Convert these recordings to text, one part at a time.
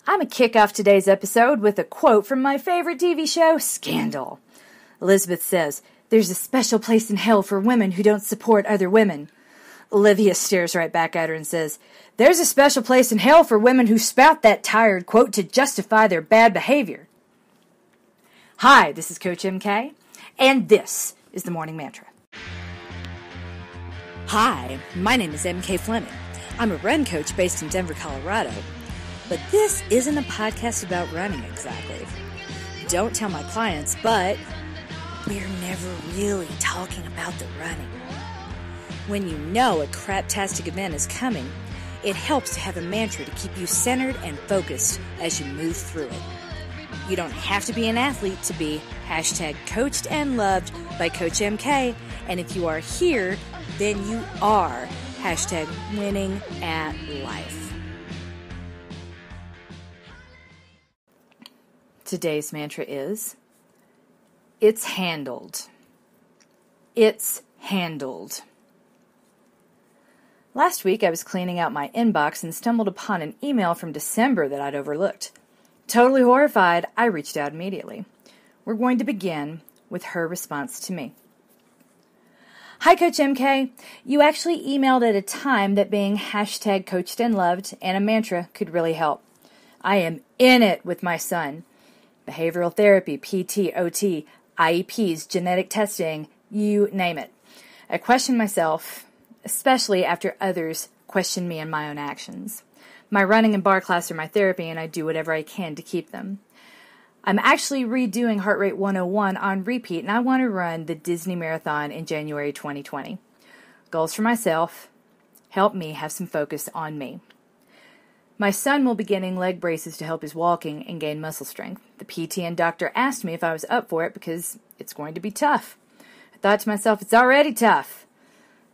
I'm going to kick off today's episode with a quote from my favorite TV show, Scandal. Elizabeth says, "There's a special place in hell for women who don't support other women." Olivia stares right back at her and says, "There's a special place in hell for women who spout that tired quote to justify their bad behavior." Hi, this is Coach MK, and this is the Morning Mantra. Hi, my name is MK Fleming. I'm a run coach based in Denver, Colorado. But this isn't a podcast about running exactly. Don't tell my clients, but we're never really talking about the running. When you know a craptastic event is coming, it helps to have a mantra to keep you centered and focused as you move through it. You don't have to be an athlete to be #coached and loved by Coach MK, and if you are here, then you are #winning at life. Today's mantra is, it's handled. It's handled. Last week I was cleaning out my inbox and stumbled upon an email from December that I'd overlooked. Totally horrified, I reached out immediately. We're going to begin with her response to me. "Hi, Coach MK. You actually emailed at a time that being #coached and loved and a mantra could really help. I am in it with my son. Behavioral therapy, PT, OT, IEPs, genetic testing, you name it. I question myself, especially after others question me and my own actions. My running and bar class are my therapy, and I do whatever I can to keep them. I'm actually redoing Heart Rate 101 on repeat, and I want to run the Disney Marathon in January 2020. Goals for myself, help me have some focus on me. My son will be getting leg braces to help his walking and gain muscle strength. The PT and doctor asked me if I was up for it because it's going to be tough. I thought to myself, it's already tough.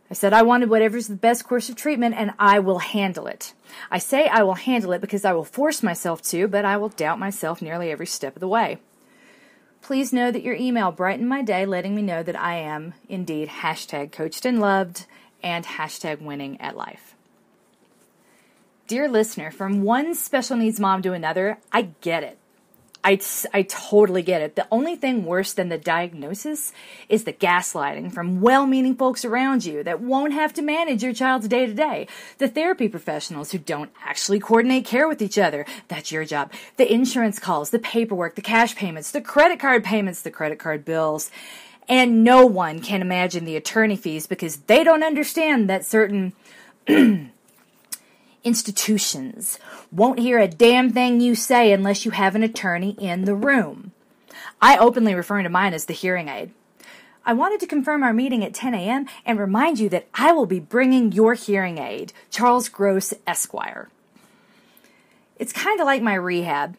I said I wanted whatever's the best course of treatment, and I will handle it. I say I will handle it because I will force myself to, but I will doubt myself nearly every step of the way. Please know that your email brightened my day, letting me know that I am indeed #coached and loved and #winning at life." Dear listener, from one special needs mom to another, I get it. I totally get it. The only thing worse than the diagnosis is the gaslighting from well-meaning folks around you that won't have to manage your child's day-to-day. The therapy professionals who don't actually coordinate care with each other. That's your job. The insurance calls, the paperwork, the cash payments, the credit card payments, the credit card bills. And no one can imagine the attorney fees because they don't understand that certain institutions won't hear a damn thing you say unless you have an attorney in the room. I openly refer to mine as the hearing aid. I wanted to confirm our meeting at 10 a.m. and remind you that I will be bringing your hearing aid, Charles Gross, Esquire. It's kind of like my rehab.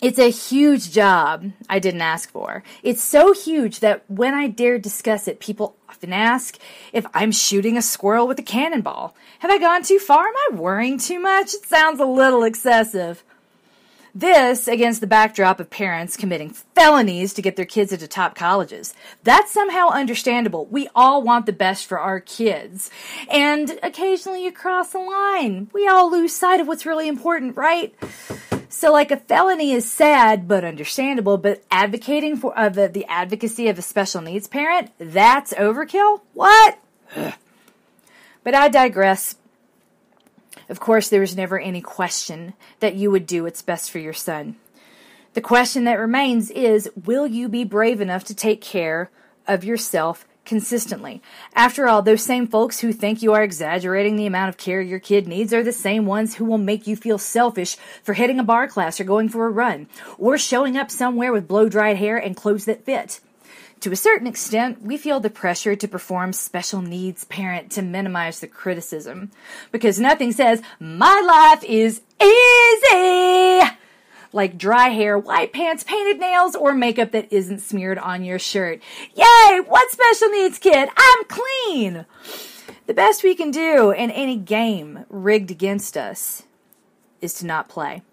It's a huge job I didn't ask for. It's so huge that when I dare discuss it, people often ask if I'm shooting a squirrel with a cannonball. Have I gone too far? Am I worrying too much? It sounds a little excessive. This against the backdrop of parents committing felonies to get their kids into top colleges. That's somehow understandable. We all want the best for our kids. And occasionally you cross a line. We all lose sight of what's really important, right? So like a felony is sad but understandable, but advocating for the advocacy of a special needs parent, that's overkill? What? But I digress. Of course, there was never any question that you would do what's best for your son. The question that remains is, will you be brave enough to take care of yourself consistently? After all, those same folks who think you are exaggerating the amount of care your kid needs are the same ones who will make you feel selfish for hitting a bar class or going for a run, or showing up somewhere with blow-dried hair and clothes that fit. To a certain extent, we feel the pressure to perform special needs parent to minimize the criticism, because nothing says, my life is easy, like dry hair, white pants, painted nails, or makeup that isn't smeared on your shirt. Yay, what special needs kid? I'm clean. The best we can do in any game rigged against us is to not play.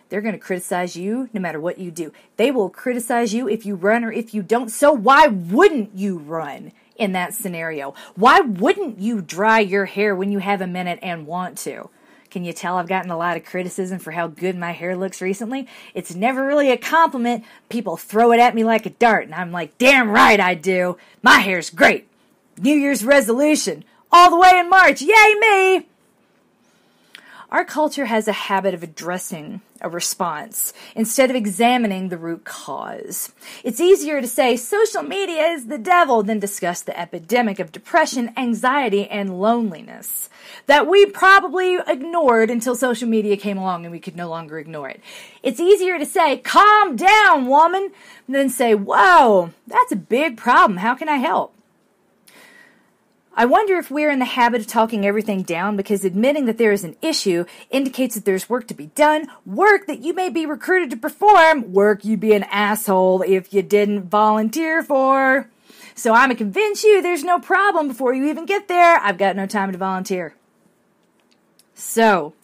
They're going to criticize you no matter what you do. They will criticize you if you run or if you don't. So why wouldn't you run in that scenario? Why wouldn't you dry your hair when you have a minute and want to? Can you tell I've gotten a lot of criticism for how good my hair looks recently? It's never really a compliment. People throw it at me like a dart, and I'm like, damn right I do. My hair's great. New Year's resolution. All the way in March. Yay me! Our culture has a habit of addressing a response instead of examining the root cause. It's easier to say social media is the devil than discuss the epidemic of depression, anxiety, and loneliness that we probably ignored until social media came along and we could no longer ignore it. It's easier to say, calm down, woman, than say, whoa, that's a big problem. How can I help? I wonder if we're in the habit of talking everything down because admitting that there is an issue indicates that there's work to be done, work that you may be recruited to perform, work you'd be an asshole if you didn't volunteer for. So I'm going to convince you there's no problem before you even get there. I've got no time to volunteer. So,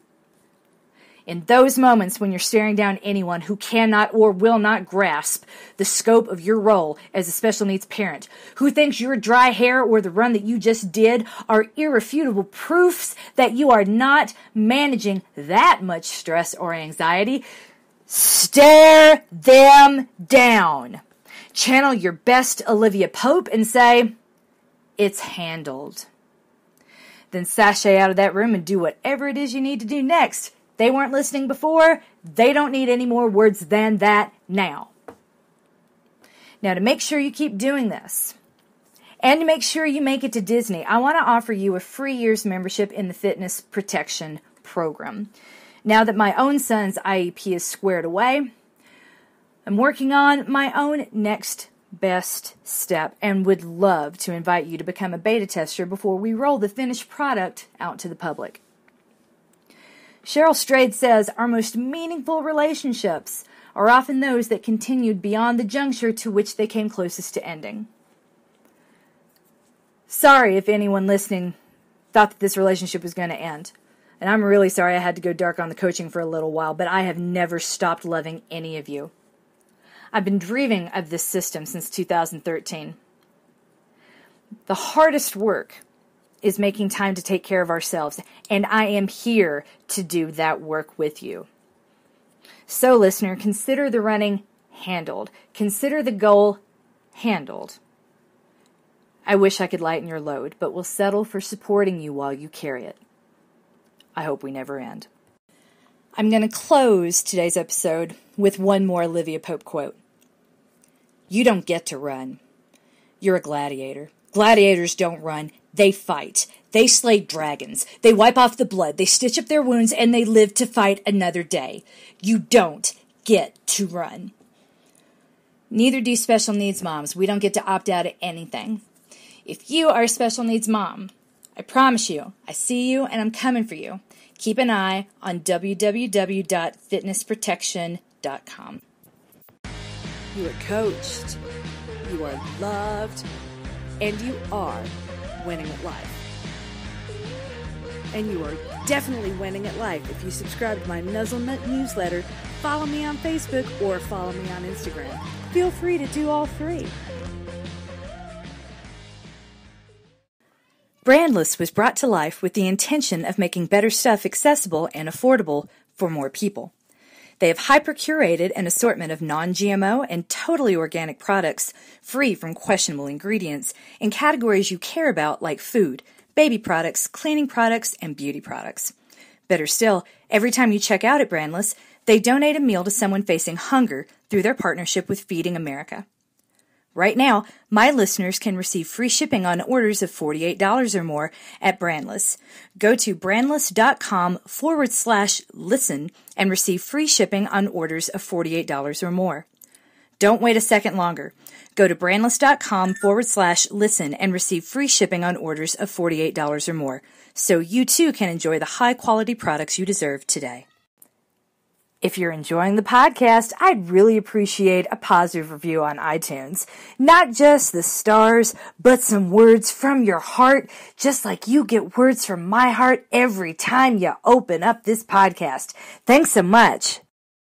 in those moments when you're staring down anyone who cannot or will not grasp the scope of your role as a special needs parent, who thinks your dry hair or the run that you just did are irrefutable proofs that you are not managing that much stress or anxiety, stare them down. Channel your best Olivia Pope and say, it's handled. Then sashay out of that room and do whatever it is you need to do next. They weren't listening before. They don't need any more words than that now. Now, to make sure you keep doing this, and to make sure you make it to Disney, I want to offer you a free year's membership in the Fitness Protection Program. Now that my own son's IEP is squared away, I'm working on my own next best step and would love to invite you to become a beta tester before we roll the finished product out to the public. Cheryl Strayed says, our most meaningful relationships are often those that continued beyond the juncture to which they came closest to ending. Sorry if anyone listening thought that this relationship was going to end. And I'm really sorry I had to go dark on the coaching for a little while, but I have never stopped loving any of you. I've been dreaming of this system since 2013. The hardest work is making time to take care of ourselves, and I am here to do that work with you. So, listener, consider the running handled. Consider the goal handled. I wish I could lighten your load, but will settle for supporting you while you carry it. I hope we never end. I'm going to close today's episode with one more Olivia Pope quote. You don't get to run. You're a gladiator. Gladiators don't run. They fight. They slay dragons. They wipe off the blood. They stitch up their wounds, and they live to fight another day. You don't get to run. Neither do special needs moms. We don't get to opt out of anything. If you are a special needs mom, I promise you, I see you and I'm coming for you. Keep an eye on www.fitnessprotection.com. You are coached, you are loved, and you are winning at life. And you are definitely winning at life if you subscribe to my Nuzzlenut newsletter, follow me on Facebook, or follow me on Instagram. Feel free to do all three. Brandless was brought to life with the intention of making better stuff accessible and affordable for more people. They have hyper-curated an assortment of non-GMO and totally organic products free from questionable ingredients in categories you care about like food, baby products, cleaning products, and beauty products. Better still, every time you check out at Brandless, they donate a meal to someone facing hunger through their partnership with Feeding America. Right now, my listeners can receive free shipping on orders of $48 or more at Brandless. Go to brandless.com/listen and receive free shipping on orders of $48 or more. Don't wait a second longer. Go to brandless.com/listen and receive free shipping on orders of $48 or more, so you too can enjoy the high-quality products you deserve today. If you're enjoying the podcast, I'd really appreciate a positive review on iTunes. Not just the stars, but some words from your heart, just like you get words from my heart every time you open up this podcast. Thanks so much.